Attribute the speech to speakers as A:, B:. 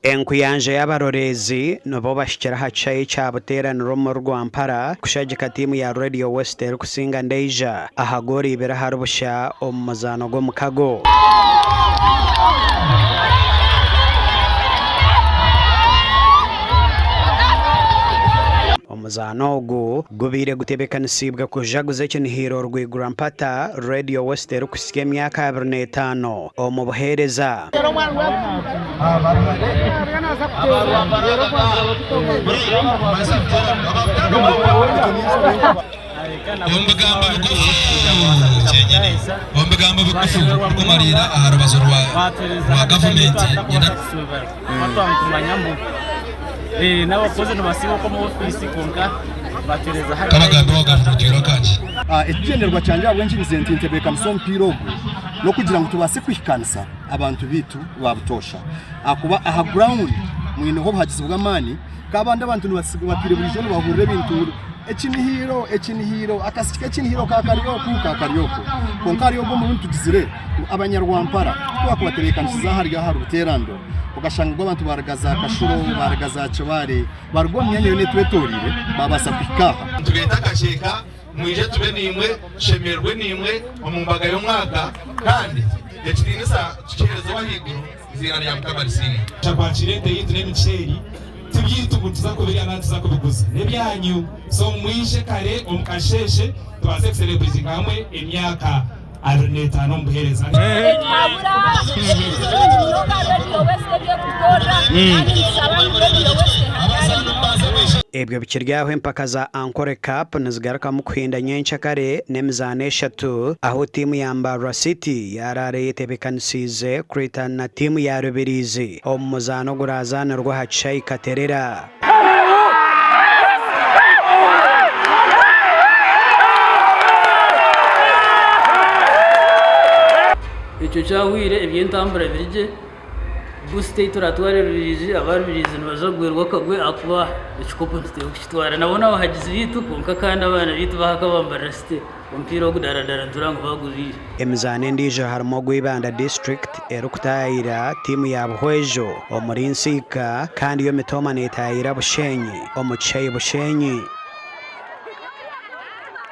A: enkuyanje y'abarorezi nabo bashikira hacaye cya buteraniro mu Rwampara kushagika timu ya Radio West kusinga ndeja ahagori ibera harubusha omuzano go mukago omuzano ogu gubire gutebekanisiibwa kujaguza ekinihiro rw'igurampata Radio West kusika emyaka 25 omu buheereza
B: omugamba bukufu kumarira aharubazo rwa gavumenti
C: n'abakozi ntibasiba ko mu ofisi konka batereza hari
B: kabaganda bagafurukira kaje
D: ekigenderwa cyanje abwenshi bizenti ntebeka msompiro no kugira ngo tubase kwikanisa abantu bitu babutosha akuba aha ground mwino ho hagize bw'amani kabanda abantu nibasibapire buri jone bahurire bintu ekinihiro akasike ekinihiro kakariyoko konkariyogo mu bintu tugizire abanyarwampara twakubaterekanisiza hariya hari ubuterando ugashanga abantu baragaza kashuro baragaza cobare barwo myanya yone twetorire babasa kwikaha
B: tubeta kasheka mwije tube nimwe shemerwe nimwe mu mbaga yo mwaka kandi ekirinisa kirezo wahiguru zirana ya mukamarisini
E: chakwachirete yitune miceri tubyitugutuza ko biriya natuza kubiguza nebyanyu so mwishe kare omukasheshe twaze celebrate ngamwe emyaka aroneta no mbuhereza
A: ebyo bikiryaho empaka za Ankore Cup nizigaruka mu kuhinda nyencha kare n'emizano 3 aho timu ya Mbarara City yarare yetebekanisize kuritana na timu ya Rubirizi omu muzano gurazanirwa hacaye Katerera
C: icyo cyahwire ebyentambura birije busite turatware Rubirizi abarubirizi nibazagwirwa kagwe akuba ekikopo kitwara nabona bahagize bitu konka kandi abana bitu bakabambara site ompira wo gudaradara turango bagurire
A: emizane ndijo harimo gwibanda district erukutayira timu ya Buhwejo omurinsika kandi yo mitoma netayira Bushenyi omucayi Bushenyi